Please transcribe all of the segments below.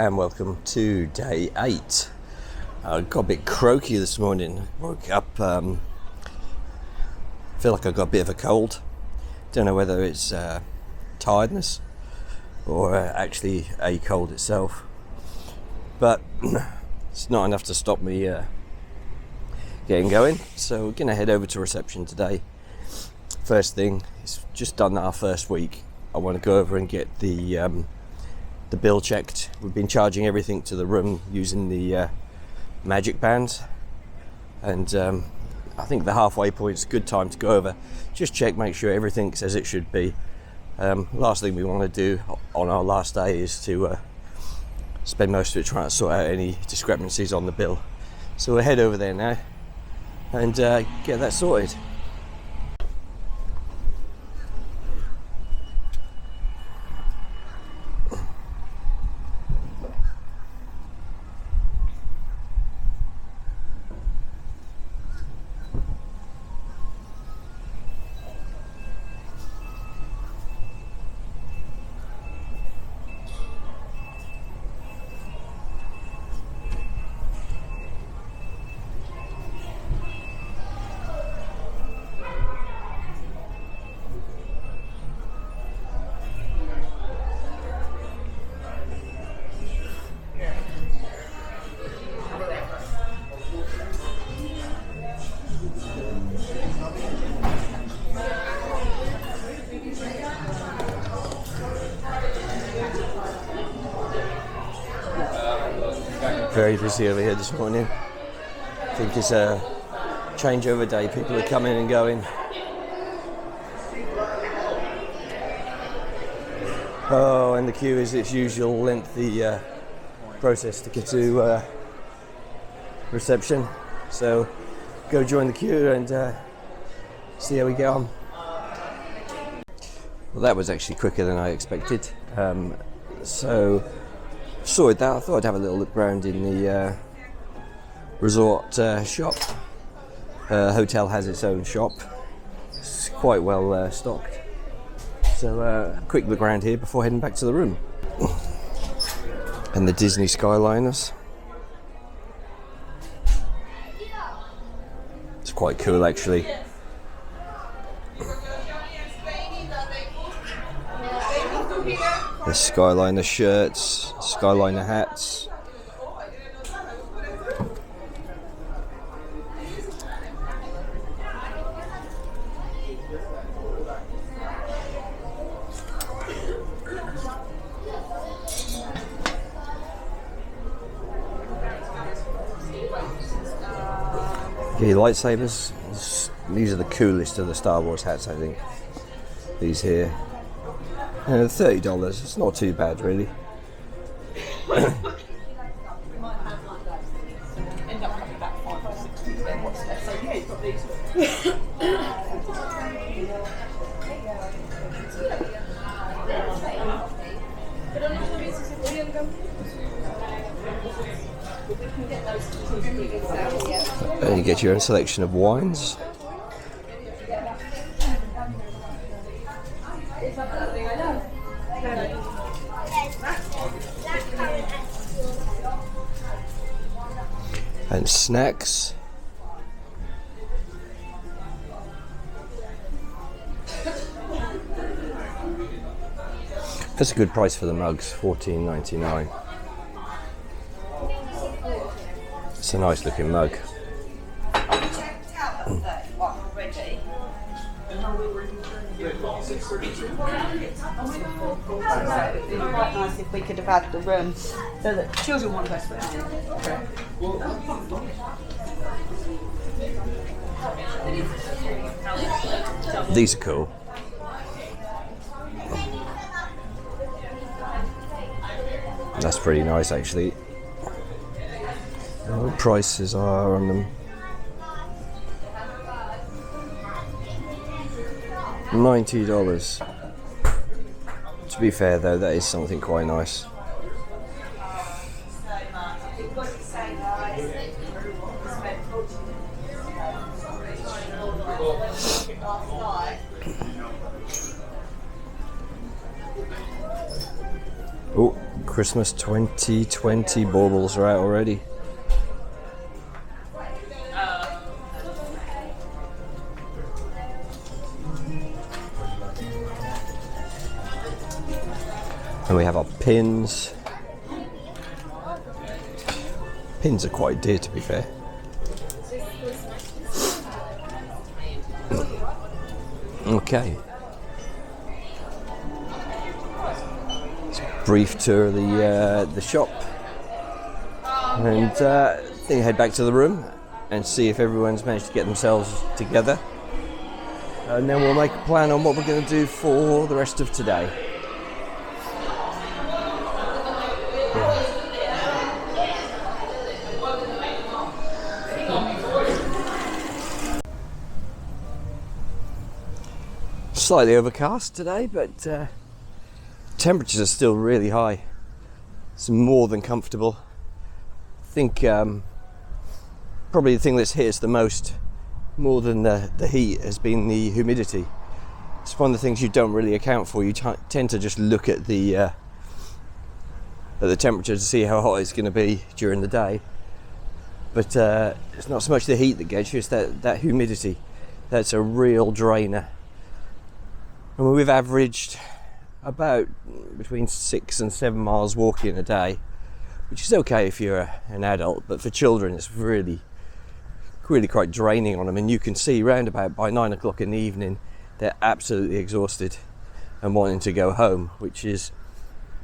and welcome to day 8. I got a bit croaky this morning. Woke up, feel like I got a bit of a cold. Don't know whether it's tiredness or actually a cold itself, but it's not enough to stop me getting going. So we're going to head over to reception today. First thing, it's just done our first week. I want to go over and get the bill checked. We've been charging everything to the room using the magic bands, and I think the halfway point is a good time to go over, just check, make sure everything's as it should be. Last thing we want to do on our last day is to spend most of it trying to sort out any discrepancies on the bill. So we'll head over there now and get that sorted. Very busy over here this morning. I think it's a changeover day. People are coming and going. Oh, and the queue is its usual lengthy process to get to reception. So go join the queue and see how we get on. Well, that was actually quicker than I expected. So sorted that. I thought I'd have a little look around in the resort shop. Hotel has its own shop. It's quite well stocked. So quick look around here before heading back to the room. And the Disney Skyliners. It's quite cool actually. The Skyliner shirts, Skyliner hats. Okay, lightsabers. These are the coolest of the Star Wars hats, I think. These here. $30, it's not too bad really. And you get your own selection of wines. And snacks. That's a good price for the mugs, $14.99. It's a nice looking mug. It'd be quite nice if we could have had the room so that children want to go swimming. These are cool. That's pretty nice actually. What prices are on them? $90. To be fair though, that is something quite nice. Christmas 2020 baubles are out already. And we have our pins. Pins are quite dear, to be fair. Okay. Brief tour of the shop, and then head back to the room and see if everyone's managed to get themselves together, and then we'll make a plan on what we're going to do for the rest of today. Slightly overcast today, but temperatures are still really high. It's more than comfortable. I think probably the thing that's hit us the most, more than the heat, has been the humidity. It's one of the things you don't really account for. You tend to just look at the temperature to see how hot it's going to be during the day. But it's not so much the heat that gets you, it's that humidity. That's a real drainer. And we've averaged about between 6 and 7 miles walking a day, which is okay if you're an adult, but for children it's really quite draining on them. And you can see round about by 9 o'clock in the evening they're absolutely exhausted and wanting to go home, which is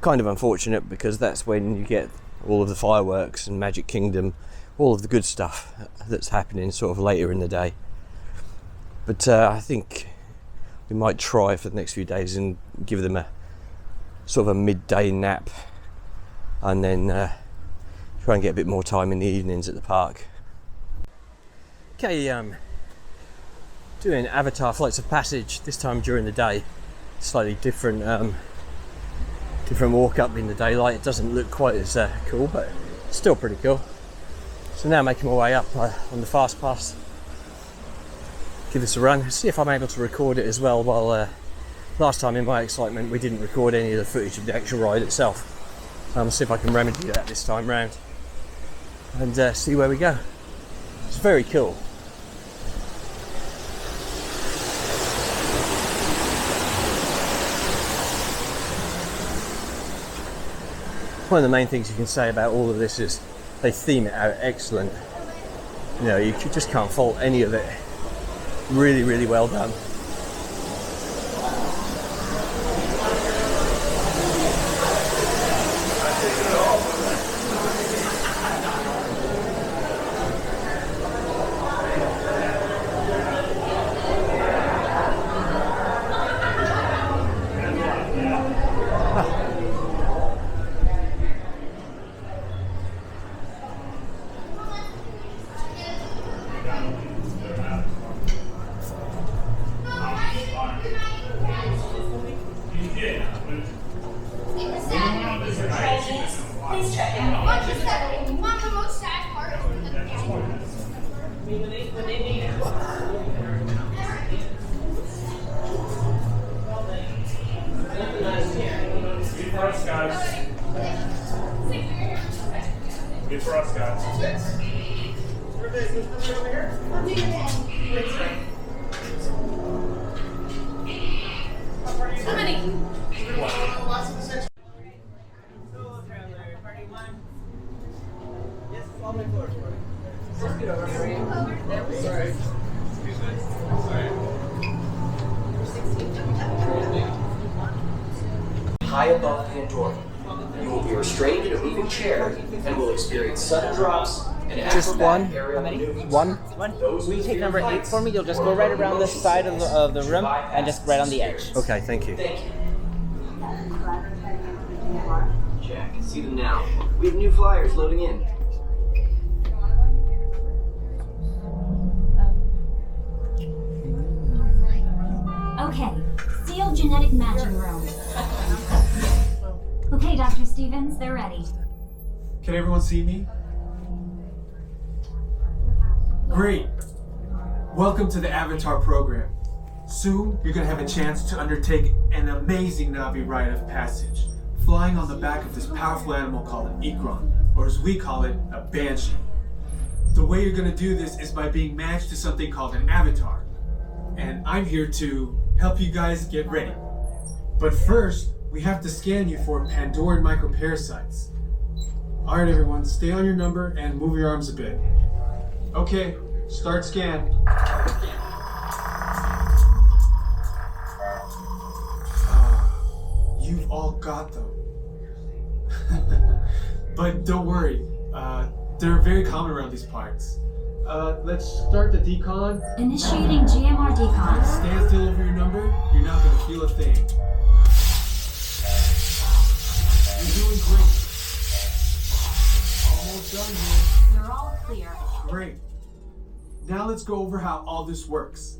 kind of unfortunate because that's when you get all of the fireworks and Magic Kingdom, all of the good stuff that's happening sort of later in the day. But I think we might try for the next few days and give them a sort of a midday nap, and then try and get a bit more time in the evenings at the park. Okay, doing Avatar Flights of Passage, this time during the day. Slightly different walk up in the daylight. It doesn't look quite as cool, but still pretty cool. So now making my way up on the fast pass. Give this a run, see if I'm able to record it as well, while last time in my excitement we didn't record any of the footage of the actual ride itself. See if I can remedy that this time round and see where we go. It's very cool. One of the main things you can say about all of this is they theme it out excellent. You know, you just can't fault any of it. Really, really well done. Good for us, guys. How many? High above Pandora. You will be restrained in a moving chair and will experience sudden drops and Just one? How many? One? Will you take number 8 for me? You'll just go right around the side of the room and just right on the edge. Okay, thank you. Thank you. Check. See them now. We have new flyers loading in. Okay, sealed genetic matching room. Okay, Dr. Stevens, they're ready. Can everyone see me? Great. Welcome to the Avatar program. Soon, you're going to have a chance to undertake an amazing Navi rite of passage. flying on the back of this powerful animal called an Ikron, or as we call it, a Banshee. The way you're gonna do this is by being matched to something called an avatar. And I'm here to help you guys get ready. But first, we have to scan you for Pandoran microparasites. Alright everyone, stay on your number and move your arms a bit. Okay, start scan. You've all got them. But don't worry, they're very common around these parts. Let's start the decon. Initiating GMR decon. Stand still over your number, you're not gonna feel a thing. You're doing great. Almost done here. You're all clear. Great. Now let's go over how all this works.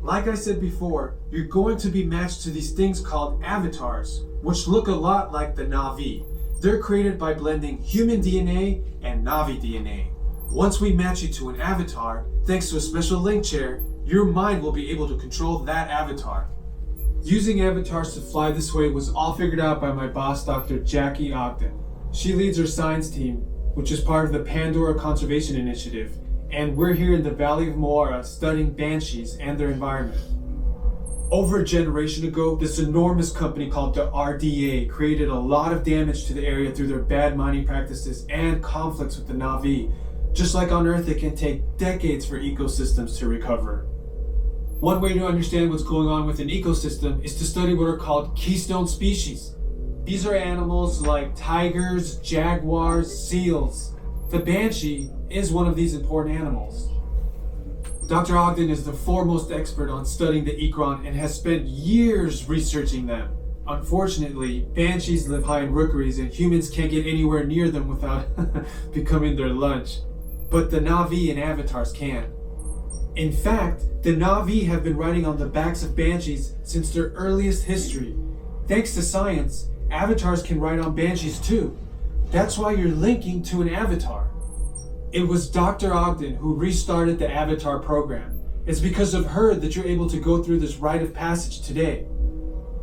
Like I said before, you're going to be matched to these things called avatars, which look a lot like the Navi. They're created by blending human DNA and Navi DNA. Once we match you to an avatar, thanks to a special link chair, your mind will be able to control that avatar. Using avatars to fly this way was all figured out by my boss, Dr. Jackie Ogden. She leads our science team, which is part of the Pandora Conservation Initiative, and we're here in the Valley of Moara studying banshees and their environment. Over a generation ago, this enormous company called the RDA created a lot of damage to the area through their bad mining practices and conflicts with the Navi. Just like on Earth, it can take decades for ecosystems to recover. One way to understand what's going on with an ecosystem is to study what are called keystone species. These are animals like tigers, jaguars, seals. The banshee is one of these important animals. Dr. Ogden is the foremost expert on studying the Ikron and has spent years researching them. Unfortunately, banshees live high in rookeries and humans can't get anywhere near them without becoming their lunch. But the Navi and avatars can. In fact, the Navi have been riding on the backs of banshees since their earliest history. Thanks to science, avatars can ride on banshees too. That's why you're linking to an avatar. It was Dr. Ogden who restarted the Avatar program. It's because of her that you're able to go through this rite of passage today.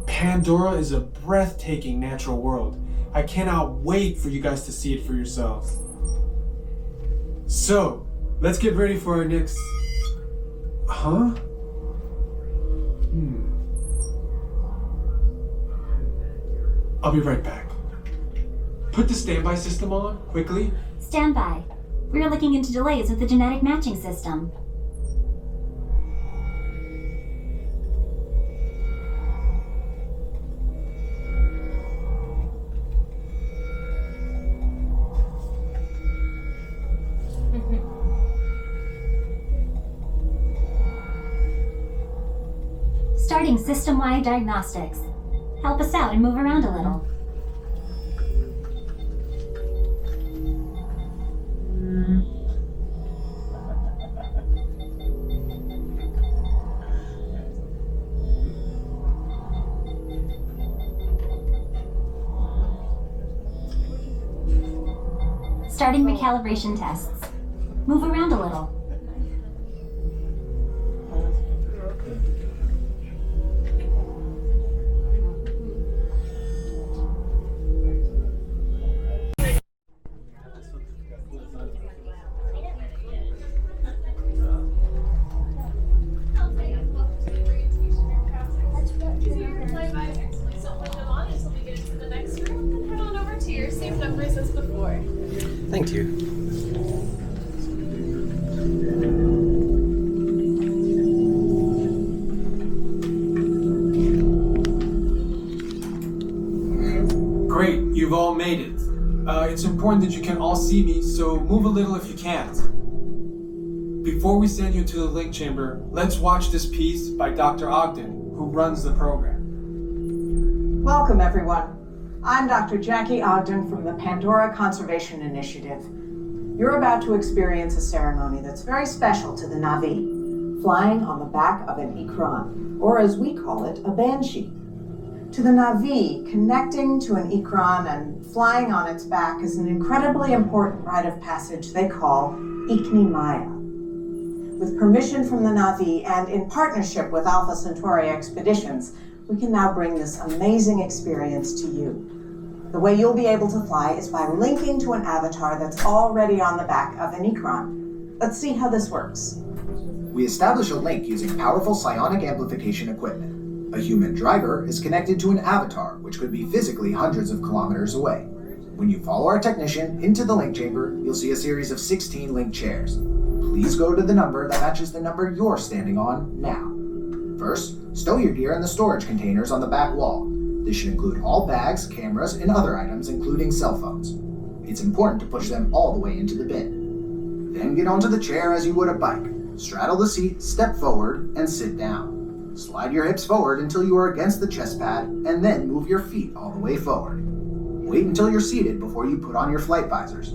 Pandora is a breathtaking natural world. I cannot wait for you guys to see it for yourselves. So, let's get ready for our next... Huh? I'll be right back. Put the standby system on, quickly. Stand by. We're looking into delays with the genetic matching system. Starting system-wide diagnostics. Help us out and move around a little. Starting recalibration tests. Move around a little. Thank you. Great, you've all made it. It's important that you can all see me, so move a little if you can't. Before we send you to the link chamber, let's watch this piece by Dr. Ogden, who runs the program. Welcome, everyone. I'm Dr. Jackie Ogden from the Pandora Conservation Initiative. You're about to experience a ceremony that's very special to the Navi, flying on the back of an Ikron, or as we call it, a banshee. To the Navi, connecting to an Ikron and flying on its back is an incredibly important rite of passage they call Ikni Maya. With permission from the Navi and in partnership with Alpha Centauri Expeditions, we can now bring this amazing experience to you. The way you'll be able to fly is by linking to an avatar that's already on the back of an Ikron. Let's see how this works. We establish a link using powerful psionic amplification equipment. A human driver is connected to an avatar, which could be physically hundreds of kilometers away. When you follow our technician into the link chamber, you'll see a series of 16 link chairs. Please go to the number that matches the number you're standing on now. First, stow your gear in the storage containers on the back wall. This should include all bags, cameras, and other items, including cell phones. It's important to push them all the way into the bin. Then get onto the chair as you would a bike. Straddle the seat, step forward, and sit down. Slide your hips forward until you are against the chest pad, and then move your feet all the way forward. Wait until you're seated before you put on your flight visors.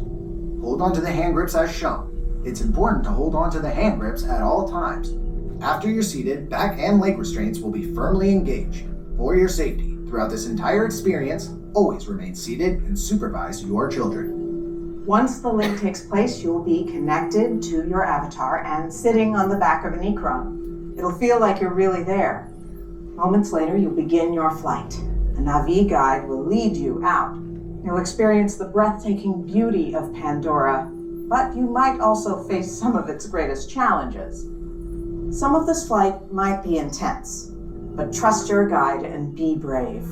Hold onto the hand grips as shown. It's important to hold onto the hand grips at all times. After you're seated, back and leg restraints will be firmly engaged. For your safety, throughout this entire experience, always remain seated and supervise your children. Once the link takes place, you'll be connected to your avatar and sitting on the back of an Ikron. It'll feel like you're really there. Moments later, you'll begin your flight. A Navi guide will lead you out. You'll experience the breathtaking beauty of Pandora, but you might also face some of its greatest challenges. Some of this flight might be intense, but trust your guide and be brave.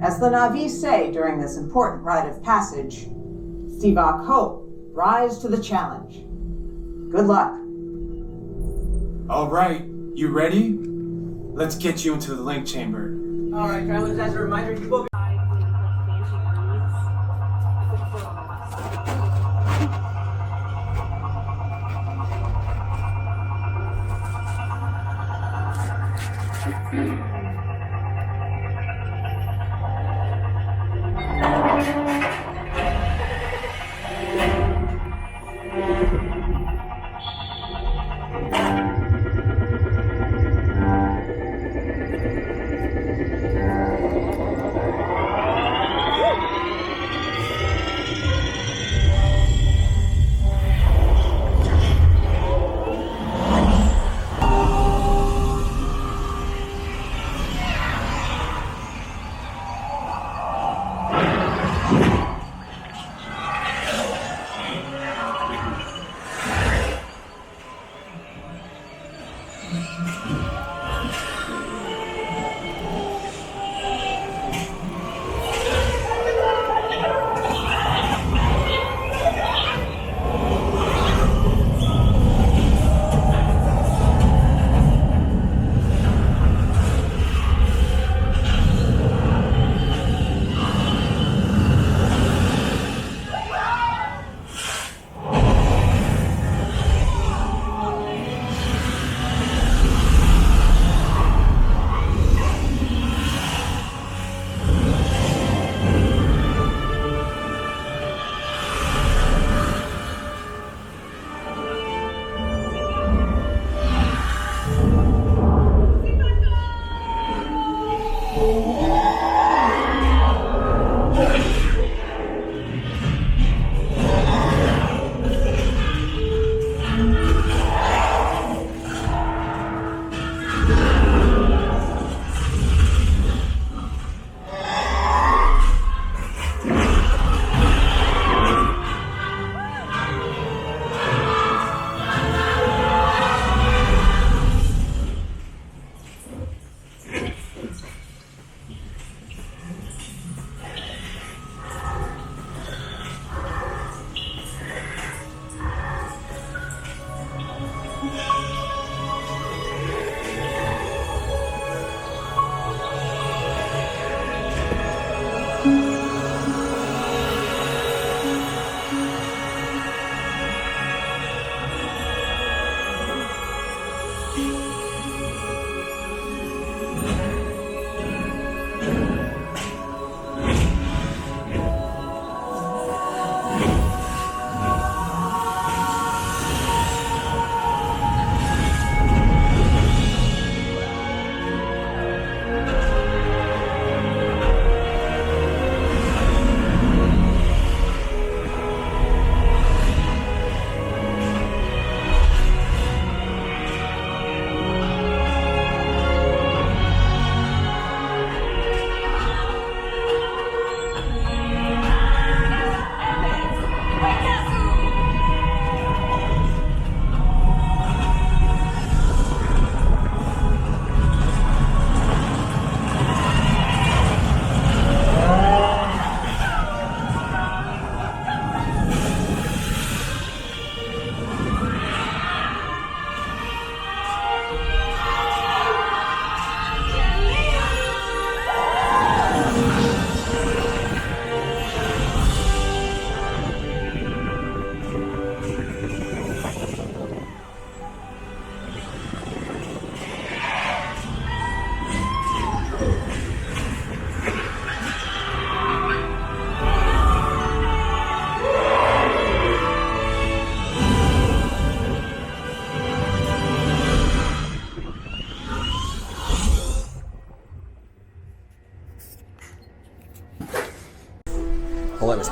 As the Navi say during this important rite of passage, Sivak Hope, rise to the challenge. Good luck. All right, you ready? Let's get you into the link chamber. All right, travelers, as a reminder, you will be...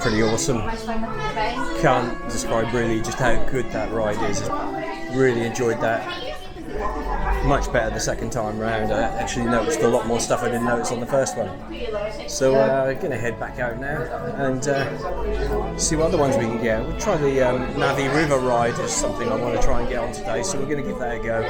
pretty awesome. Can't describe really just how good that ride is. Really enjoyed that. Much better the second time round. I actually noticed a lot more stuff I didn't notice on the first one. So I'm going to head back out now and see what other ones we can get. We'll try the Navi River ride is something I want to try and get on today, so we're going to give that a go.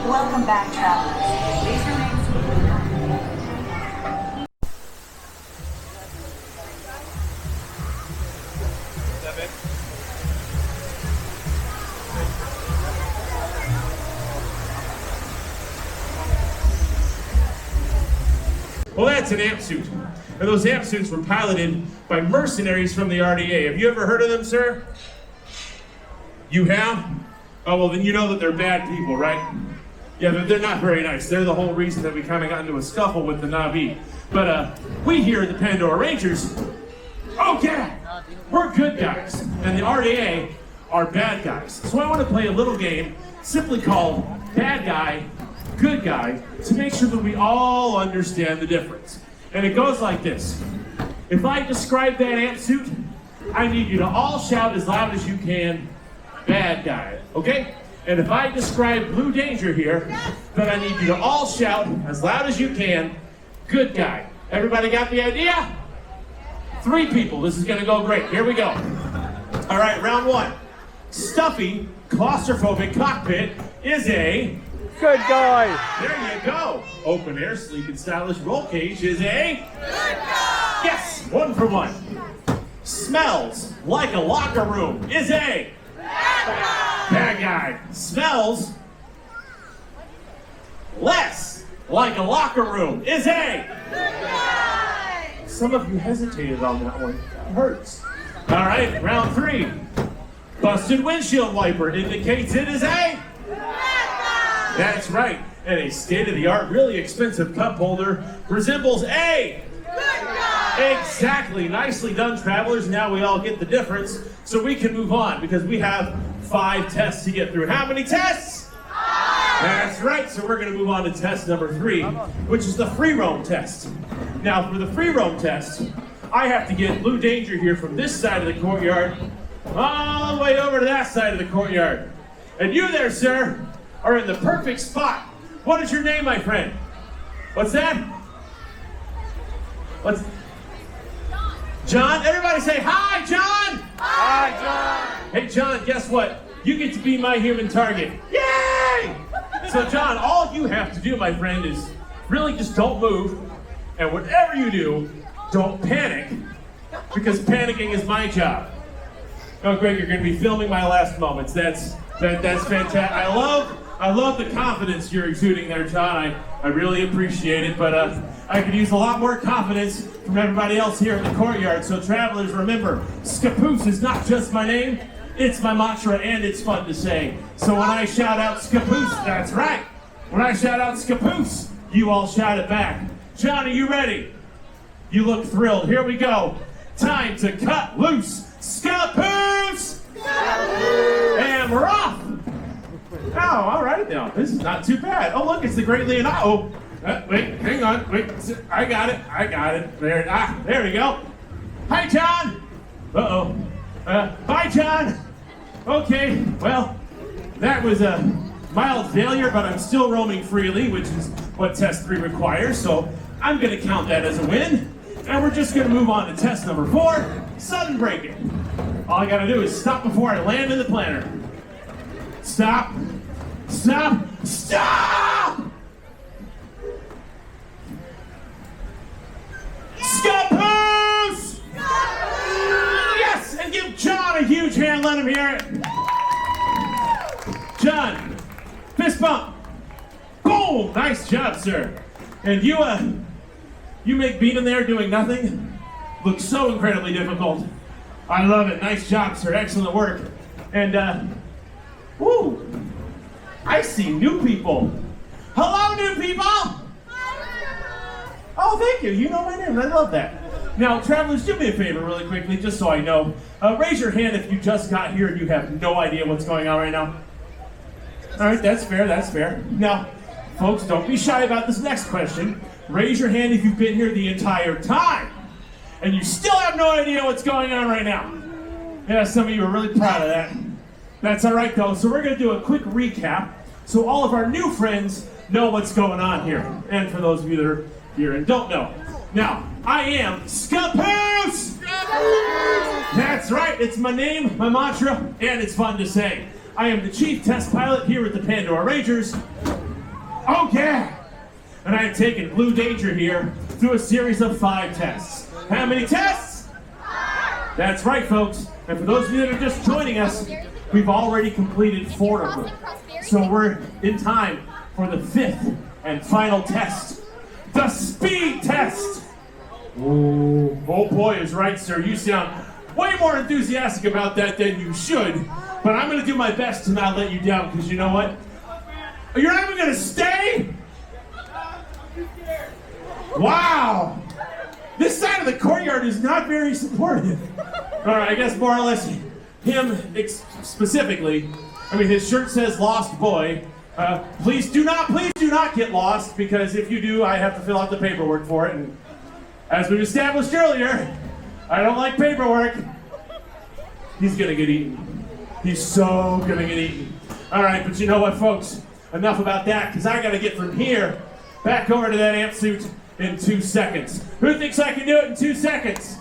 Welcome back, travelers. Please remain seated. Well, that's an amp suit. And those amp suits were piloted by mercenaries from the RDA. Have you ever heard of them, sir? You have? Oh, well, then you know that they're bad people, right? Yeah, they're not very nice. They're the whole reason that we kind of got into a scuffle with the Navi. But we here at the Pandora Rangers, oh yeah, we're good guys. And the RDA are bad guys. So I want to play a little game simply called Bad Guy, Good Guy, to make sure that we all understand the difference. And it goes like this. If I describe that amp suit, I need you to all shout as loud as you can, bad guy, okay? And if I describe Blue Danger here, then I need you to all shout as loud as you can, good guy. Everybody got the idea? 3 people, this is gonna go great. Here we go. All right, round 1. Stuffy, claustrophobic cockpit is a Good guy. There you go. Open air, sleek and stylish roll cage is a good guy. Yes, 1 for 1. Smells like a locker room is a bad guy. Smells less like a locker room is a good guy. Some of you hesitated on that one. That hurts. All right, round 3. Busted windshield wiper indicates it is a good guy. That's right. And a state-of-the-art, really expensive cup holder resembles a good guy. Exactly. Nicely done, travelers. Now we all get the difference, so we can move on because we have 5 tests to get through. How many tests? 5. That's right. So we're going to move on to test number 3, which is the free roam test. Now, for the free roam test, I have to get Blue Danger here from this side of the courtyard all the way over to that side of the courtyard. And you there, sir, are in the perfect spot. What is your name, my friend? What's that? What's John? Everybody say hi, John! Hi, John! Hey, John, guess what? You get to be my human target. Yay! So, John, all you have to do, my friend, is really just don't move. And whatever you do, don't panic. Because panicking is my job. Oh, Greg, you're going to be filming my last moments. That's fantastic. I love the confidence you're exuding there, John. I really appreciate it, but I could use a lot more confidence from everybody else here in the courtyard. So travelers, remember, Skapoos is not just my name, it's my mantra and it's fun to say. So when I shout out Skapoos, that's right. When I shout out Skapoos, you all shout it back. John, are you ready? You look thrilled. Here we go. Time to cut loose. Skapoos! And we're off. Oh, all right now. This is not too bad. Oh, look, it's the great Leonardo. Wait, hang on. Wait, I got it. There we go. Hi, John. Uh-oh. Bye, John. Okay, well, that was a mild failure, but I'm still roaming freely, which is what test 3 requires, so I'm going to count that as a win. And we're just going to move on to test number 4, sudden braking. All I got to do is stop before I land in the planter. Stop. Stop. Stop! Stop! let him hear it. John, fist bump. Boom! Nice job, sir. And you make being there doing nothing look so incredibly difficult. I love it. Nice job, sir. Excellent work. And, woo! I see new people. Hello, new people! Oh, thank you. You know my name. I love that. Now, travelers, do me a favor really quickly, just so I know. Raise your hand if you just got here and you have no idea what's going on right now. All right, that's fair, that's fair. Now, folks, don't be shy about this next question. Raise your hand if you've been here the entire time and you still have no idea what's going on right now. Yeah, some of you are really proud of that. That's all right, though. So we're going to do a quick recap so all of our new friends know what's going on here. And for those of you that are here and don't know. Now, I am Scapoose! That's right, it's my name, my mantra, and it's fun to say. I am the chief test pilot here at the Pandora Rangers. Oh yeah! And I have taken Blue Danger here through a series of 5 tests. How many tests? That's right, folks. And for those of you that are just joining us, we've already completed 4 of them. So we're in time for the 5th and final test, the speed test. Oh boy is right, sir. You sound way more enthusiastic about that than you should. But I'm going to do my best to not let you down, because you know what? You're not even going to stay? Wow! This side of the courtyard is not very supportive. All right, I guess more or less him specifically. I mean, his shirt says "Lost Boy." Please do not get lost, because if you do, I have to fill out the paperwork for it. And as we've established earlier, I don't like paperwork. He's gonna get eaten. He's so gonna get eaten. All right, but you know what, folks? Enough about that, because I gotta get from here back over to that amp suit in 2 seconds. Who thinks I can do it in 2 seconds?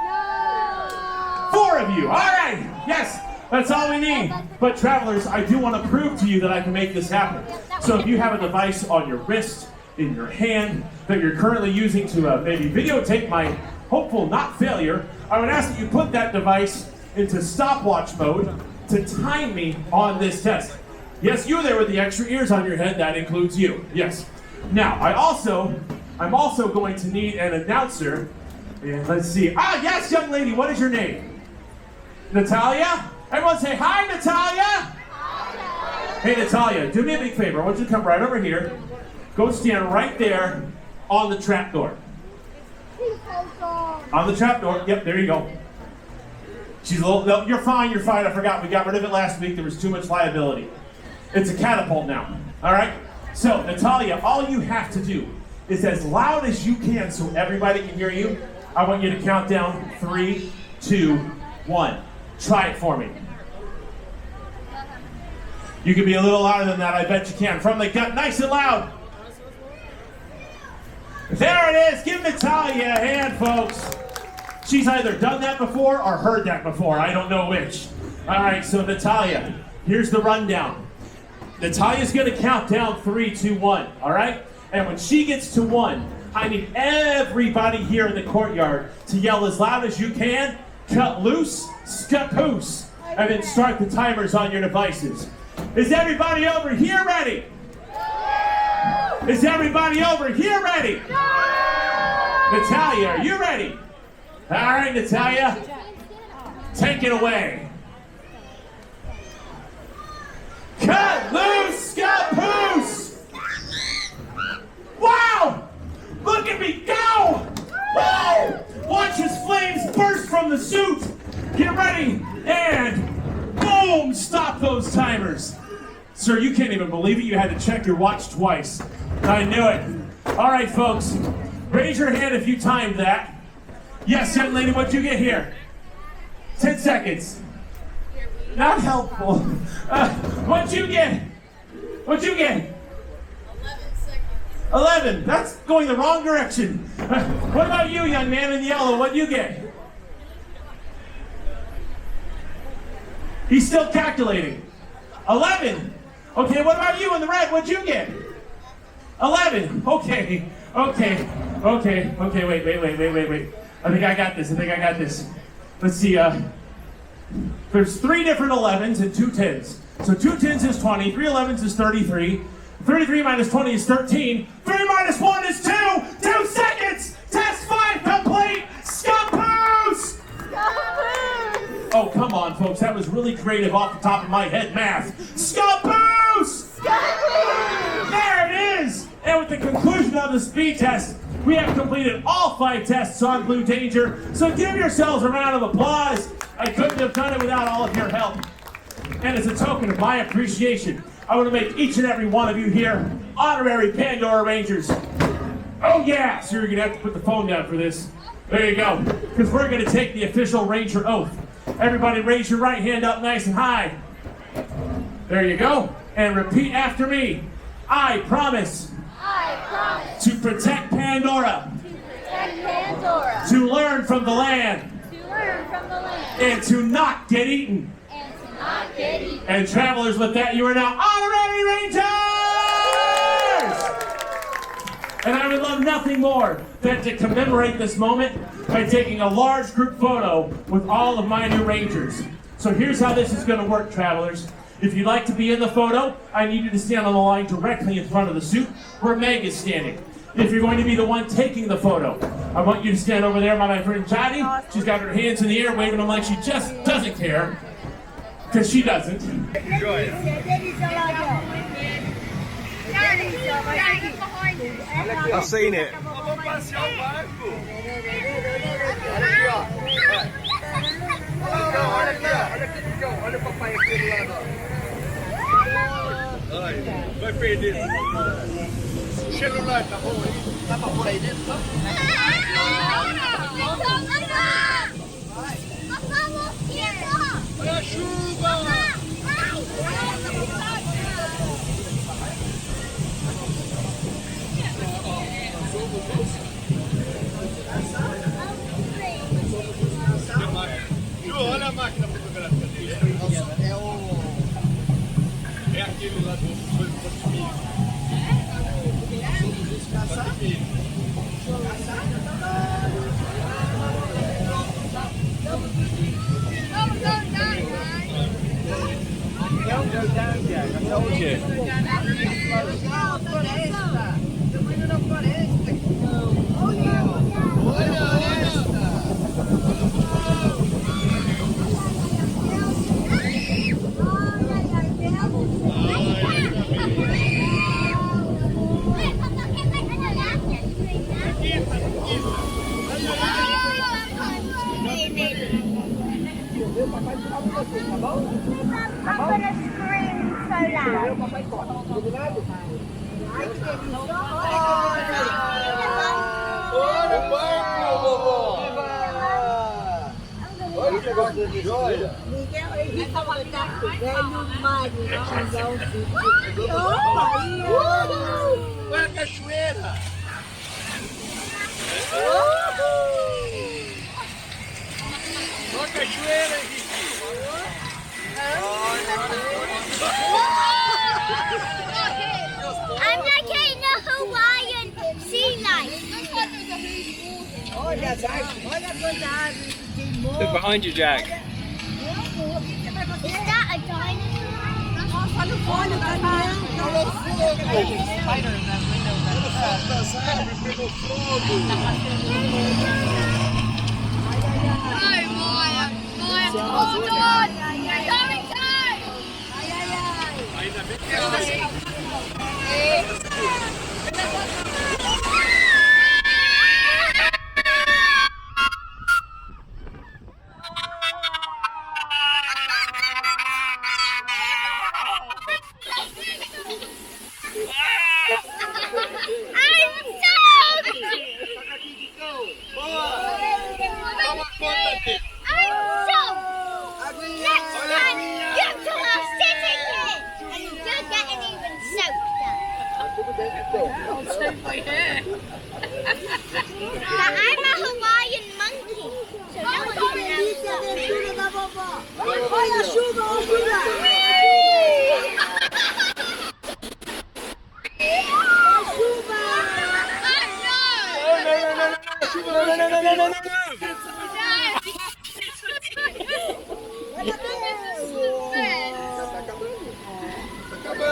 No! 4 of you. All right. Yes. That's all we need. But travelers, I do want to prove to you that I can make this happen. So if you have a device on your wrist, in your hand, that you're currently using to maybe videotape my hopeful not failure, I would ask that you put that device into stopwatch mode to time me on this test. Yes, you there with the extra ears on your head, that includes you. Yes. Now, I'm also going to need an announcer. And let's see. Ah, yes, young lady, what is your name? Natalia? Everyone say, hi, Natalia! Hi. Hey, Natalia, do me a big favor. I want you to come right over here. Go stand right there on the trap door. On the trap door. Yep, there you go. She's a little, no, you're fine, I forgot. We got rid of it last week. There was too much liability. It's a catapult now, all right? So, Natalia, all you have to do is as loud as you can so everybody can hear you. I want you to count down 3, 2, 1. Try it for me. You can be a little louder than that, I bet you can. From the gut, nice and loud. There it is. Give Natalia a hand, folks. She's either done that before or heard that before. I don't know which. All right, so Natalia, here's the rundown. Natalia's going to count down 3, 2, 1, all right? And when she gets to 1, I need everybody here in the courtyard to yell as loud as you can, cut loose, Scapoose, and then start the timers on your devices. Is everybody over here ready? Is everybody over here ready? Natalia, are you ready? All right, Natalia, take it away. Cut loose, Scapoose! Wow! Look at me go! Whoa! Watch his flames burst from the suit! Get ready, and boom! Stop those timers. Sir, you can't even believe it. You had to check your watch twice. I knew it. All right, folks. Raise your hand if you timed that. Yes, young lady, what'd you get here? 10 seconds. Not helpful. What'd you get? What'd you get? 11 seconds. 11. That's going the wrong direction. What about you, young man in yellow? What'd you get? He's still calculating. 11. Okay, what about you in the red? What'd you get? 11. Okay. Wait. I think I got this. Let's see. There's 3 different 11s and 2 10s. So 2 10s is 20, 3 11s is 33. 33 minus 20 is 13. 3 minus 1 is 2. 2 seconds. Test 5 complete. Scapoose! Oh, come on, folks. That was really creative off the top of my head math. Scapoose! There it is! And with the conclusion of the speed test, we have completed all 5 tests on Blue Danger. So give yourselves a round of applause. I couldn't have done it without all of your help. And as a token of my appreciation, I want to make each and every one of you here honorary Pandora Rangers. Oh yeah, so you're going to have to put the phone down for this. There you go. Because we're going to take the official Ranger oath. Everybody raise your right hand up nice and high. There you go. And repeat after me. I promise. To protect Pandora. To learn from the land. And to not get eaten. And travelers, with that, you are now honorary Rangers! And I would love nothing more than to commemorate this moment by taking a large group photo with all of my new Rangers. So here's how this is going to work, travelers. If you'd like to be in the photo, I need you to stand on the line directly in front of the suit where Meg is standing. If you're going to be the one taking the photo, I want you to stand over there by my friend Johnny. She's got her hands in the air waving them like she just doesn't care. Because she doesn't. Enjoy it. I've seen it. Vai perder. O celular tá bom aí? Tá pra pôr aí dentro, tá? Olha a chuva! Ju, olha a máquina fotográfica dele. É aquele lá do Portimão. Don't go down, Jack. I told you. I'm gonna scream so loud. Olha o barco, vovó! Olha que negócio de joia! Olha a cachoeira! Olha a cachoeira, Henrique! I'm like in a Hawaiian sea life. Look behind you, Jack. Is that a Hold on! You're going down! I'm a Hawaiian monkey, so no one can know.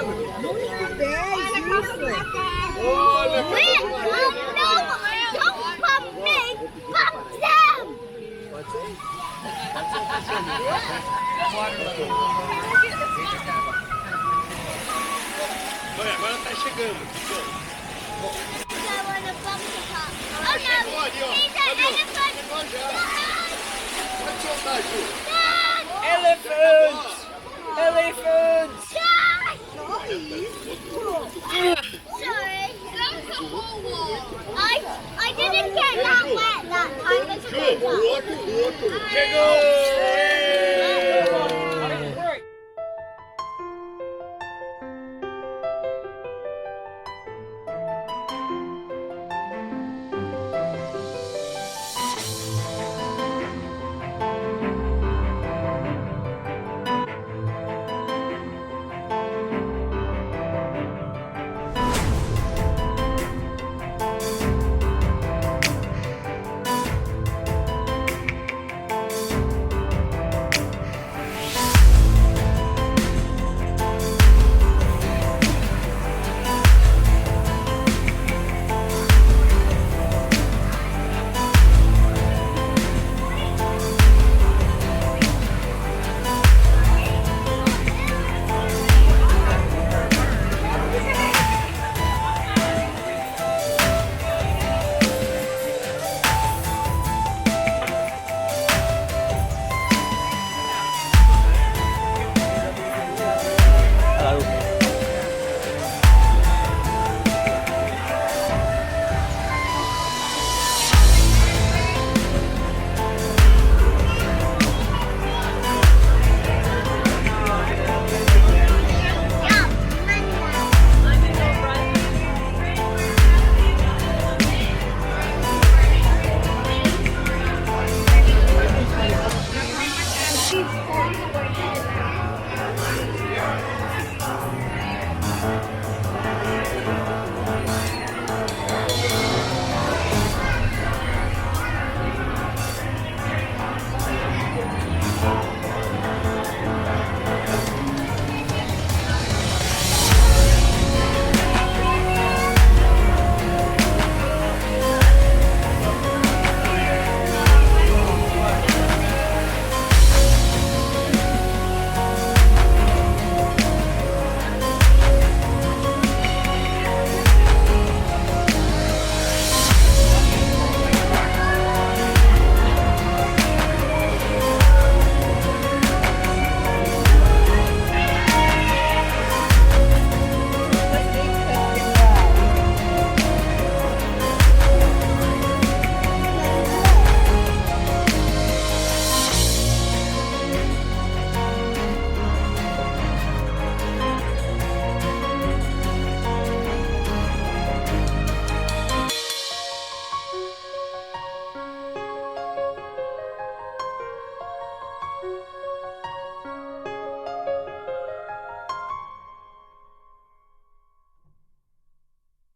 Muito bem, Olha, don't pump me, pump them! Olha, agora tá chegando. I want to bump the top. Oh no, he's an elephant! Pode soltar, Ju. Elephants! Elephants!